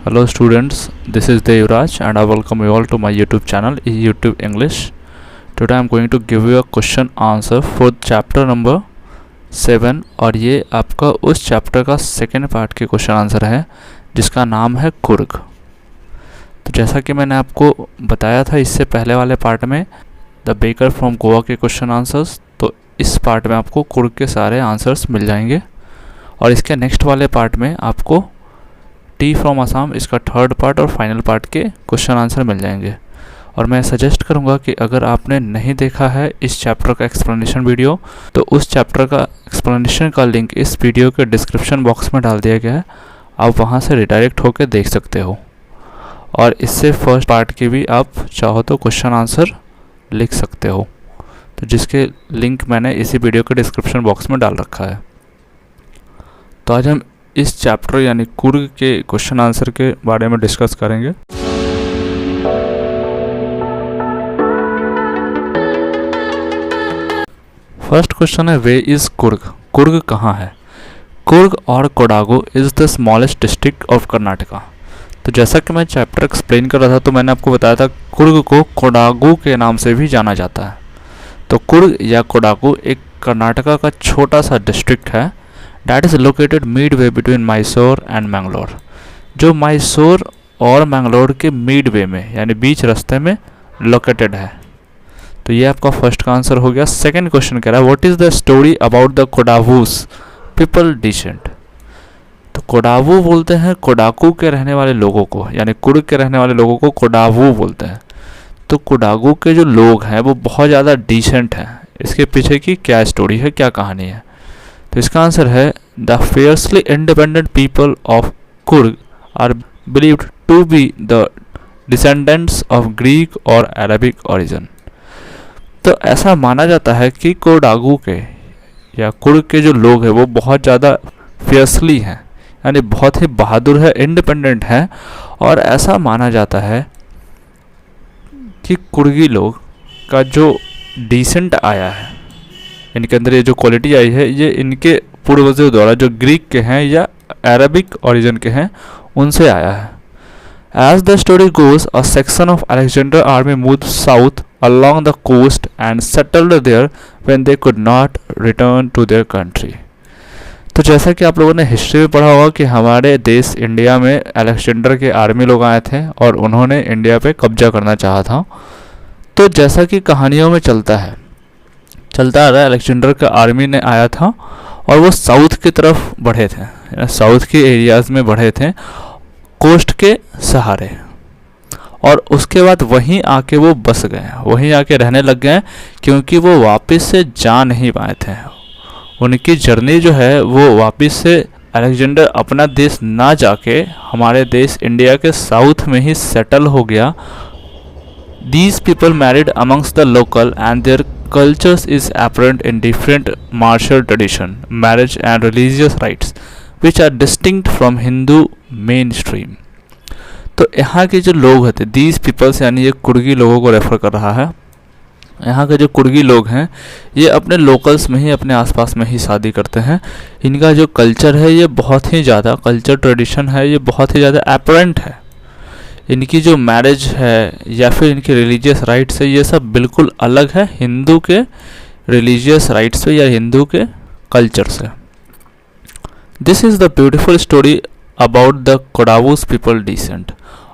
Hello students, this is Devraj and I welcome you all to my YouTube channel YouTube English. Today I am going to give you a question answer for chapter number 7 और ये आपका उस chapter का second part के question answer है जिसका नाम है कुर्ग। तो जैसा कि मैंने आपको बताया था इससे पहले वाले पार्ट में द बेकर फ्रॉम गोवा के क्वेश्चन आंसर्स, तो इस पार्ट में आपको कुर्ग के सारे आंसर्स मिल जाएंगे और इसके नेक्स्ट वाले पार्ट में आपको टी फ्रॉम आसाम इसका थर्ड पार्ट और फाइनल पार्ट के क्वेश्चन आंसर मिल जाएंगे। और मैं सजेस्ट करूंगा कि अगर आपने नहीं देखा है इस चैप्टर का एक्सप्लेनेशन वीडियो तो उस चैप्टर का एक्सप्लेनेशन का लिंक इस वीडियो के डिस्क्रिप्शन बॉक्स में डाल दिया गया है, आप वहां से रिडायरेक्ट होकर देख सकते हो और इससे फर्स्ट पार्ट के भी आप चाहो तो क्वेश्चन आंसर लिख सकते हो, तो जिसके लिंक मैंने इसी वीडियो के डिस्क्रिप्शन बॉक्स में डाल रखा है। तो आज हम इस चैप्टर यानी कुर्ग के क्वेश्चन आंसर के बारे में डिस्कस करेंगे। फर्स्ट क्वेश्चन है वे इज कुर्ग, कुर्ग कहाँ है? कुर्ग और Kodagu is the smallest district of Karnataka. तो जैसा कि मैं चैप्टर एक्सप्लेन कर रहा था तो मैंने आपको बताया था कुर्ग को कोडागु के नाम से भी जाना जाता है। तो कुर्ग या कोडागु एक कर्नाटका का छोटा सा डिस्ट्रिक्ट है that is located midway between Mysore and Mangalore, जो मैसूर और मैंगलोर के मिडवे में यानी बीच रास्ते में लोकेटेड है। तो ये आपका फर्स्ट का आंसर हो गया। सेकंड क्वेश्चन कह रहा है what is the story about the Kodavas people descent. तो कोडावू बोलते हैं कोडाकू के रहने वाले लोगों को, यानी कुर्ग के रहने वाले लोगों को कोडावू बोलते हैं। तो कोडागू के जो लोग हैं वो बहुत ज़्यादा डिसेंट हैं। इसके पीछे की क्या स्टोरी है, क्या कहानी है? तो इसका आंसर है the fiercely independent people of Coorg are believed to be the descendants of Greek और अरबिक ओरिजिन। तो ऐसा माना जाता है कि कोडागू के या कुर्ग के जो लोग हैं वो बहुत ज़्यादा फियर्सली हैं, यानी बहुत ही बहादुर है, इंडिपेंडेंट हैं, और ऐसा माना जाता है कि कुर्गी लोग का जो डिसेंट आया है, इनके अंदर ये जो क्वालिटी आई है ये इनके पूर्वजों द्वारा जो ग्रीक के हैं या अरबिक ओरिजिन के हैं उनसे आया है। As the story goes a section of Alexander army moved south along the coast and settled there when they could not return to their country. तो जैसा कि आप लोगों ने हिस्ट्री में पढ़ा होगा कि हमारे देश इंडिया में अलेक्जेंडर के आर्मी लोग आए थे और उन्होंने इंडिया पे कब्जा करना चाहा था। तो जैसा कि कहानियों में चलता आ रहा है, अलेक्जेंडर का आर्मी ने आया था और वो साउथ की तरफ बढ़े थे, साउथ के एरियाज़ में बढ़े थे कोस्ट के सहारे, और उसके बाद वहीं आके वो बस गए, वहीं आके रहने लग गए क्योंकि वो वापस से जा नहीं पाए थे। उनकी जर्नी जो है वो वापस से अलेक्जेंडर अपना देश ना जाके हमारे देश इंडिया के साउथ में ही सेटल हो गया। These people married amongst the local and their cultures is apparent in different martial tradition, marriage and religious rites, which are distinct from Hindu mainstream. तो यहाँ के जो लोग होते these peoples यानी ये कुर्गी लोगों को रेफर कर रहा है। यहाँ के जो कुर्गी लोग हैं ये अपने लोकल्स में ही, अपने आसपास में ही शादी करते हैं। इनका जो कल्चर है ये बहुत ही ज़्यादा, कल्चर ट्रेडिशन है ये बहुत ही ज़्यादा अपरेंट है। इनकी जो मैरिज है या फिर इनके रिलीजियस राइट्स है ये सब बिल्कुल अलग है हिंदू के रिलीजियस राइट्स से या हिंदू के कल्चर से। This is the beautiful story about the Kodavas people descent,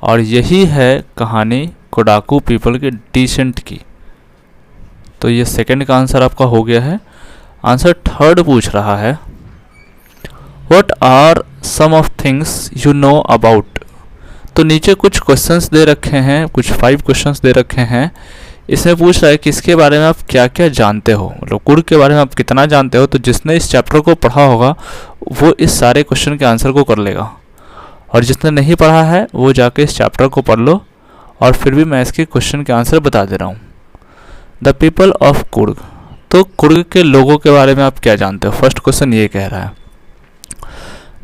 और यही है कहानी कोडाकू पीपल के डिसेंट की। तो ये सेकंड का आंसर आपका हो गया है। आंसर थर्ड पूछ रहा है what are some of things you know about. तो नीचे कुछ क्वेश्चंस दे रखे हैं, कुछ 5 क्वेश्चंस दे रखे हैं। इसमें पूछ रहा है कि इसके बारे में आप क्या क्या जानते हो, मतलब कुर्ग के बारे में आप कितना जानते हो। तो जिसने इस चैप्टर को पढ़ा होगा वो इस सारे क्वेश्चन के आंसर को कर लेगा, और जिसने नहीं पढ़ा है वो जाके इस चैप्टर को पढ़ लो। और फिर भी मैं इसके क्वेश्चन के आंसर बता दे रहा हूँ। द पीपल ऑफ कुर्ग, तो कुर्ग के लोगों के बारे में आप क्या जानते हो? फर्स्ट क्वेश्चन ये कह रहा है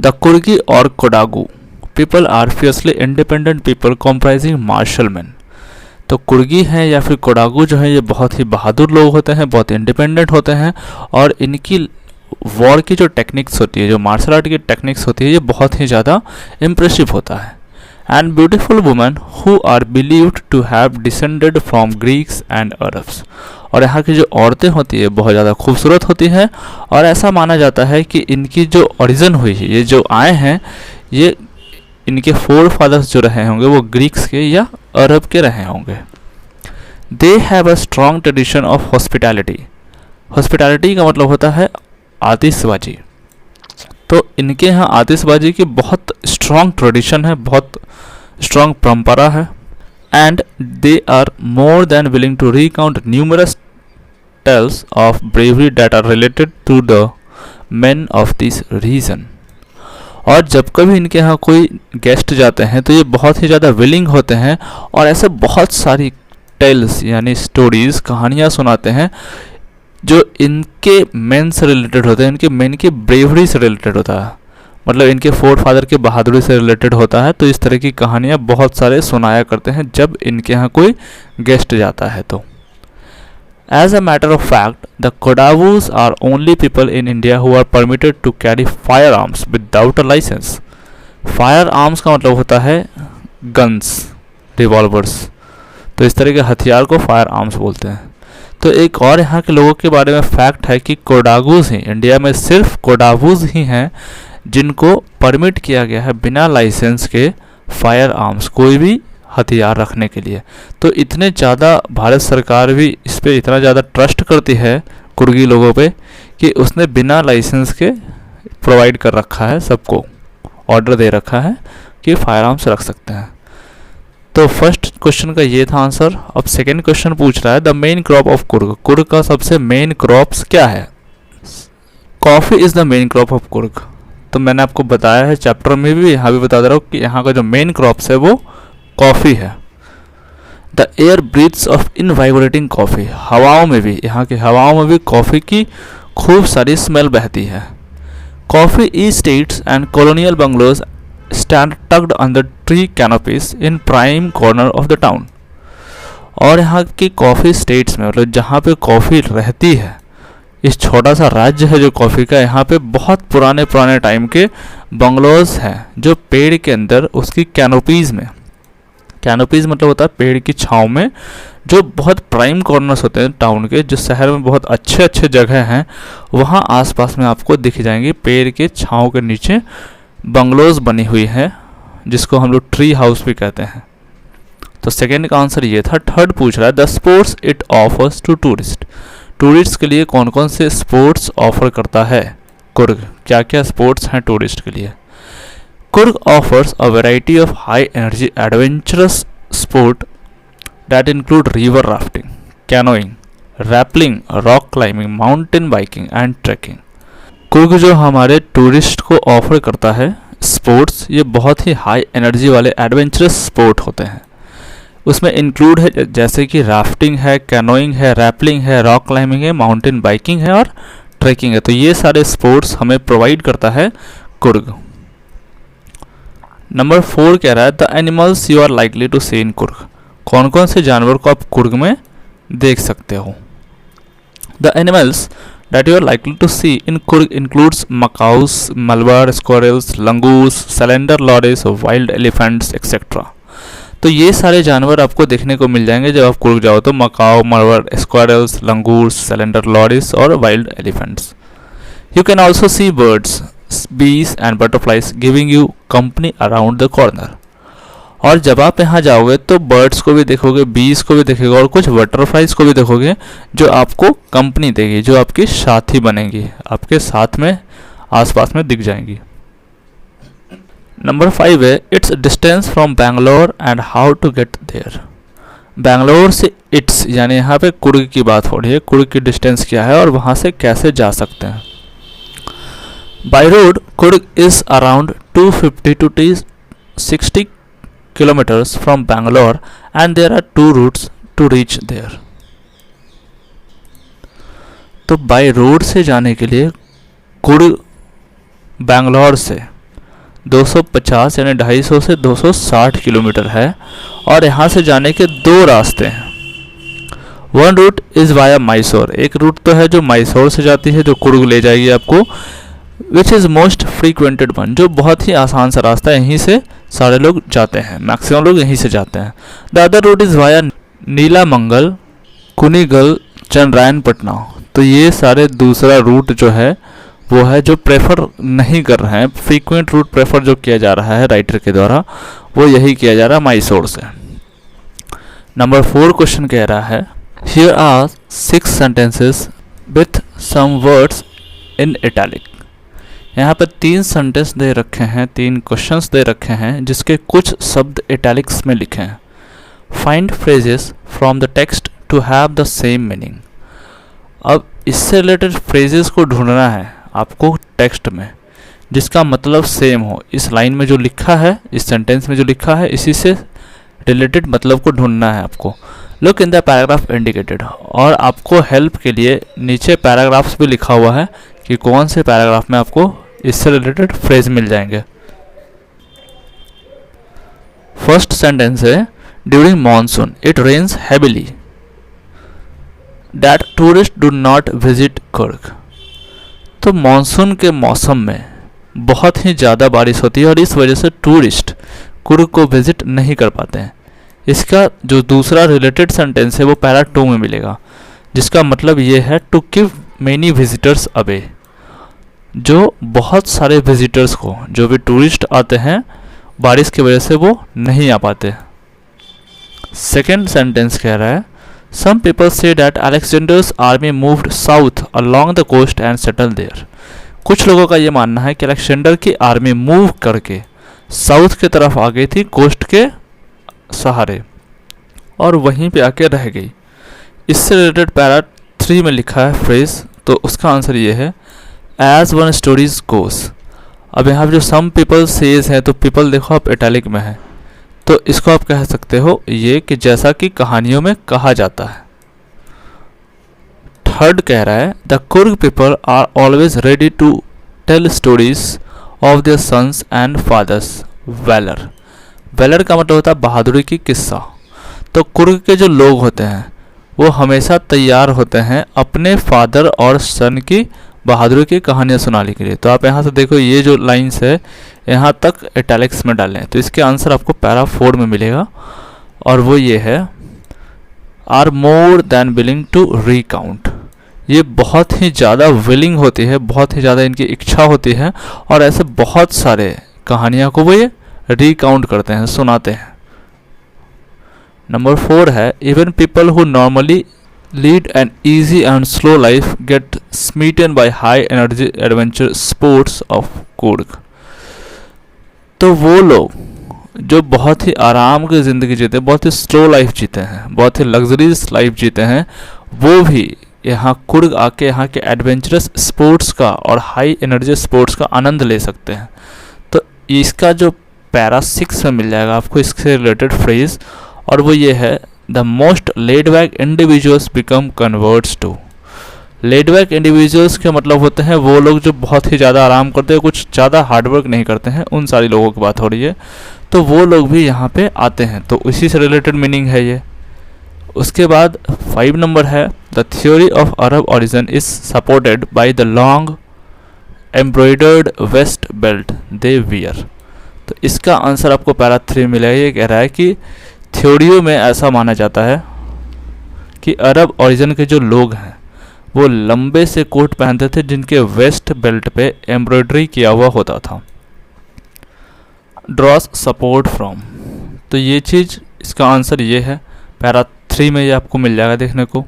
द कुर्गी और Kodagu people are fiercely independent people comprising martial man. तो कुर्गी हैं या फिर कोडागू जो है ये बहुत ही बहादुर लोग होते हैं, बहुत इंडिपेंडेंट होते हैं, और इनकी वॉर की जो टेक्निक्स होती है, जो मार्शल आर्ट की टेक्निक्स होती है, ये बहुत ही ज़्यादा इम्प्रेसिव होता है। And beautiful women who are believed to have descended from Greeks and Arabs. और यहाँ की जो औरतें होती है बहुत ज़्यादा खूबसूरत होती हैं और ऐसा माना जाता है कि इनकी जो ओरिजिन हुई है, ये जो आए हैं, ये इनके फोर फादर्स जो रहे होंगे वो ग्रीक्स के या अरब के रहे होंगे। They have a strong tradition of hospitality. Hospitality का मतलब होता है आतिशबाजी। तो इनके यहाँ आतिशबाजी की बहुत स्ट्रॉन्ग ट्रेडिशन है, बहुत स्ट्रॉन्ग परंपरा है। And they are more than willing to recount numerous tales of bravery that are related to the men of this region. और जब कभी इनके यहाँ कोई गेस्ट जाते हैं तो ये बहुत ही ज़्यादा विलिंग होते हैं और ऐसे बहुत सारी टेल्स यानी स्टोरीज, कहानियाँ सुनाते हैं जो इनके मेन से रिलेटेड होते हैं, इनके मेन की ब्रेवरी से रिलेटेड होता है, मतलब इनके फोर फादर के बहादुरी से रिलेटेड होता है। तो इस तरह की कहानियाँ बहुत सारे सुनाया करते हैं जब इनके यहाँ कोई गेस्ट जाता है तो। As a matter of fact, the Kodavus are only people in India who are permitted to carry firearms without a license. Firearms का मतलब होता है guns, revolvers. तो इस तरह के हथियार को फायर आर्म्स बोलते हैं। तो एक और यहाँ के लोगों के बारे में फैक्ट है कि कोडागूज ही, इंडिया में सिर्फ कोडागूज ही हैं जिनको परमिट किया गया है बिना लाइसेंस के फायर आर्म्स, कोई भी हथियार रखने के लिए। तो इतने ज़्यादा भारत सरकार भी इस पर इतना ज़्यादा ट्रस्ट करती है कुर्गी लोगों पे कि उसने बिना लाइसेंस के प्रोवाइड कर रखा है, सबको ऑर्डर दे रखा है कि फायर आर्म्स रख सकते हैं। तो फर्स्ट क्वेश्चन का ये था आंसर। अब सेकेंड क्वेश्चन पूछ रहा है the main crop of Coorg. Coorg का सबसे मेन क्रॉप्स क्या है? Coffee is the main crop of Coorg. तो मैंने आपको बताया है चैप्टर में भी, यहाँ भी बता दे रहा हूँ कि यहाँ का जो मेन क्रॉप्स है वो कॉफ़ी है। The air breathes of invigorating coffee. हवाओं में भी, यहाँ की हवाओं में भी कॉफ़ी की खूब सारी स्मेल बहती है। Coffee estates and colonial bungalows stand tucked under tree canopies in prime corner of the town. और यहाँ की कॉफ़ी स्टेट्स में, मतलब जहाँ पे कॉफ़ी रहती है, इस छोटा सा राज्य है जो कॉफ़ी का, यहाँ पे बहुत पुराने पुराने टाइम के बंगलोज हैं जो पेड़ के अंदर उसकी कैनोपीज़ में, कैनोपीज़ मतलब होता है पेड़ की छाँव में, जो बहुत प्राइम कॉर्नर्स होते हैं टाउन के, जो शहर में बहुत अच्छे अच्छे जगह हैं, वहाँ आसपास में आपको दिख जाएंगे पेड़ के छाँव के नीचे बंगलोज बनी हुई है, जिसको हम लोग ट्री हाउस भी कहते हैं। तो सेकेंड का आंसर ये था। थर्ड पूछ रहा है the sports it offers to tourist. Tourist के लिए कौन कौन से स्पोर्ट्स ऑफर करता है कुर्ग? क्या क्या स्पोर्ट्स हैं टूरिस्ट के लिए? Kurg offers a variety of high-energy adventurous sport that include river rafting, canoeing, rappelling, rock climbing, mountain biking and trekking. Coorg जो हमारे टूरिस्ट को ऑफर करता है स्पोर्ट्स, ये बहुत ही हाई एनर्जी वाले एडवेंचरस स्पोर्ट होते हैं। उसमें इंक्लूड है जैसे कि राफ्टिंग है, कैनोइंग है, रैपलिंग है, रॉक क्लाइंबिंग है, माउंटेन बाइकिंग है और ट्रैकिंग है। तो ये सारे स्पोर्ट्स हमें प्रोवाइड करता है कुर्ग। नंबर 4 कह रहा है the animals you are likely to see in Coorg. कौन कौन से जानवर को आप कुर्ग में देख सकते हो? The animals that you are likely to see in Coorg includes macaques, Malabar squirrels, langurs, slender loris, wild elephants etcetera. तो ये सारे जानवर आपको देखने को मिल जाएंगे जब आप कुर्ग जाओ तो, Macau, Malabar squirrels, langurs, slender loris और wild elephants. You can also see birds, bees and butterflies giving you company around the corner। और जब आप यहाँ जाओगे तो बर्ड्स को भी देखोगे, बीज को भी देखोगे और कुछ बटरफ्लाइज को भी देखोगे जो आपको कंपनी देगी, जो आपकी साथी बनेगी, आपके साथ में आसपास में दिख जाएंगी। नंबर 5 है it's distance from Bangalore and how to get there. Bangalore से इट्स यानी यहाँ पे कुर्ग की बात हो रही है, कुर्ग की डिस्टेंस क्या है और वहाँ से कैसे जा सकते हैं। By road, Kurg is around 250 to 60 kilometers from Bangalore and there are 2 routes to reach there। तो बाय रोड से जाने के लिए कुर्ग बैंगलोर से 250 यानी 250 से 260 किलोमीटर है और यहाँ से जाने के 2 रास्ते हैं। One route is via Mysore. एक रूट तो है जो मैसूर से जाती है, जो कुर्ग ले जाएगी आपको which is most frequented one, जो बहुत ही आसान सा रास्ता है, यहीं से सारे लोग जाते हैं, मैक्सिमम लोग यहीं से जाते हैं। The other route is via Nelamangala, Kunigal, Channarayapatna. तो ये सारे दूसरा रूट जो है वो है जो प्रेफर नहीं कर रहे हैं, फ्रीक्वेंट रूट प्रेफर जो किया जा रहा है राइटर के द्वारा, वो यही किया जा रहा है माइसोर से। नंबर 4 क्वेश्चन कह रहा है, here are 6 sentences with some words in italic. यहाँ पर 3 सेंटेंस दे रखे हैं, 3 क्वेश्चंस दे रखे हैं जिसके कुछ शब्द इटैलिक्स में लिखे हैं। Find phrases from the text to have the same meaning. अब इससे रिलेटेड फ्रेजेस को ढूंढना है आपको टेक्स्ट में जिसका मतलब सेम हो। इस लाइन में जो लिखा है, इस सेंटेंस में जो लिखा है, इसी से रिलेटेड मतलब को ढूंढना है आपको। Look in the paragraph indicated, और आपको हेल्प के लिए नीचे पैराग्राफ्स भी लिखा हुआ है कि कौन से पैराग्राफ में आपको इससे रिलेटेड फ्रेज मिल जाएंगे। फर्स्ट सेंटेंस है, during monsoon it rains heavily that tourist do not visit Coorg. तो मानसून के मौसम में बहुत ही ज़्यादा बारिश होती है और इस वजह से टूरिस्ट कुर्ग को विजिट नहीं कर पाते हैं। इसका जो दूसरा रिलेटेड सेंटेंस है वो पैरा 2 में मिलेगा, जिसका मतलब ये है to keep many visitors away, जो बहुत सारे विजिटर्स को, जो भी टूरिस्ट आते हैं, बारिश की वजह से वो नहीं आ पाते। सेकेंड सेंटेंस कह रहा है, some people say that Alexander's army moved south along the coast and settle there. कुछ लोगों का ये मानना है कि अलेक्जेंडर की आर्मी मूव करके साउथ की तरफ आ गई थी कोस्ट के सहारे और वहीं पे आके रह गई। इससे रिलेटेड पैरा 3 में लिखा है फ्रेज, तो उसका आंसर ये है, एज वन स्टोरीज गोस। अब यहाँ पे जो सम पीपल सेज है, तो पीपल देखो आप इटैलिक में है, तो इसको आप कह सकते हो ये कि जैसा कि कहानियों में कहा जाता है। थर्ड कह रहा है, the Coorg people are always ready to tell stories of their sons and fathers valour. Valour का मतलब होता है बहादुरी की किस्सा। तो कुर्ग के जो लोग होते हैं वो हमेशा तैयार होते हैं अपने फादर और सन की बहादुरी की कहानियाँ सुनाने के लिए। तो आप यहाँ से देखो, ये जो लाइन्स है यहाँ तक इटैलिक्स में डालें, तो इसके आंसर आपको पैरा 4 में मिलेगा, और वो ये है, are more than willing to recount. ये बहुत ही ज़्यादा विलिंग होती है, बहुत ही ज़्यादा इनकी इच्छा होती है, और ऐसे बहुत सारे कहानियाँ को वो ये रिकाउंट करते हैं, सुनाते हैं। नंबर 4 है, even people who normally lead an easy and slow life get smitten by high energy adventure sports of Kurg। तो वो लोग जो बहुत ही आराम की ज़िंदगी जीते हैं, बहुत ही स्लो लाइफ जीते हैं, बहुत ही लग्जरीज लाइफ जीते हैं, वो भी यहाँ कुर्ग आके यहाँ के एडवेंचरस स्पोर्ट्स का और हाई एनर्जी स्पोर्ट्स का आनंद ले सकते हैं। तो इसका जो पैरा 6 में मिल जाएगा आपको इससे रिलेटेड फ्रेज, और वो ये है, the most laid back individuals become converts to. Laid back individuals के मतलब होते हैं वो लोग जो बहुत ही ज़्यादा आराम करते हैं, कुछ ज़्यादा हार्डवर्क नहीं करते हैं, उन सारी लोगों की बात हो रही है। तो वो लोग भी यहाँ पे आते हैं, तो इसी से रिलेटेड मीनिंग है ये। उसके बाद 5 नंबर है, the theory of Arab origin is supported by the long embroidered waste belt they wear. तो इसका आंसर आपको पैरा 3 मिलेगा। ये कह रहा है कि थ्योरियों में ऐसा माना जाता है कि अरब ओरिजिन के जो लोग हैं वो लंबे से कोट पहनते थे जिनके वेस्ट बेल्ट पे एम्ब्रॉयडरी किया हुआ होता था। ड्रॉस सपोर्ट फ्रॉम, तो ये चीज़, इसका आंसर ये है, पैरा 3 में ये आपको मिल जाएगा देखने को।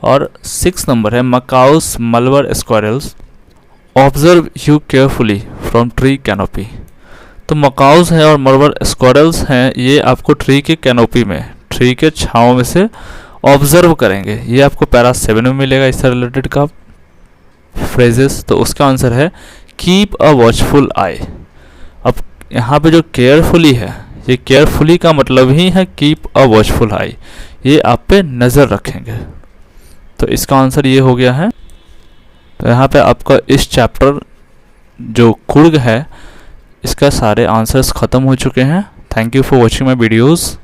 और 6 नंबर है, macaques Malabar squirrels observe you carefully from tree canopy. तो मकाउस हैं और मलवर स्क्वायरल्स हैं, ये आपको ट्री के कैनोपी में, ट्री के छाँव में से ऑब्जर्व करेंगे। ये आपको पैरा 7 में मिलेगा इससे रिलेटेड का फ्रेजेस। तो उसका आंसर है कीप अ वॉचफुल आई। अब यहाँ पे जो केयरफुली है, ये केयरफुली का मतलब ही है कीप अ वॉचफुल आई, ये आप पे नज़र रखेंगे। तो इसका आंसर ये हो गया है। तो यहाँ पे आपका इस चैप्टर जो कुर्ग है इसका सारे आंसर्स ख़त्म हो चुके हैं। Thank you for watching my videos.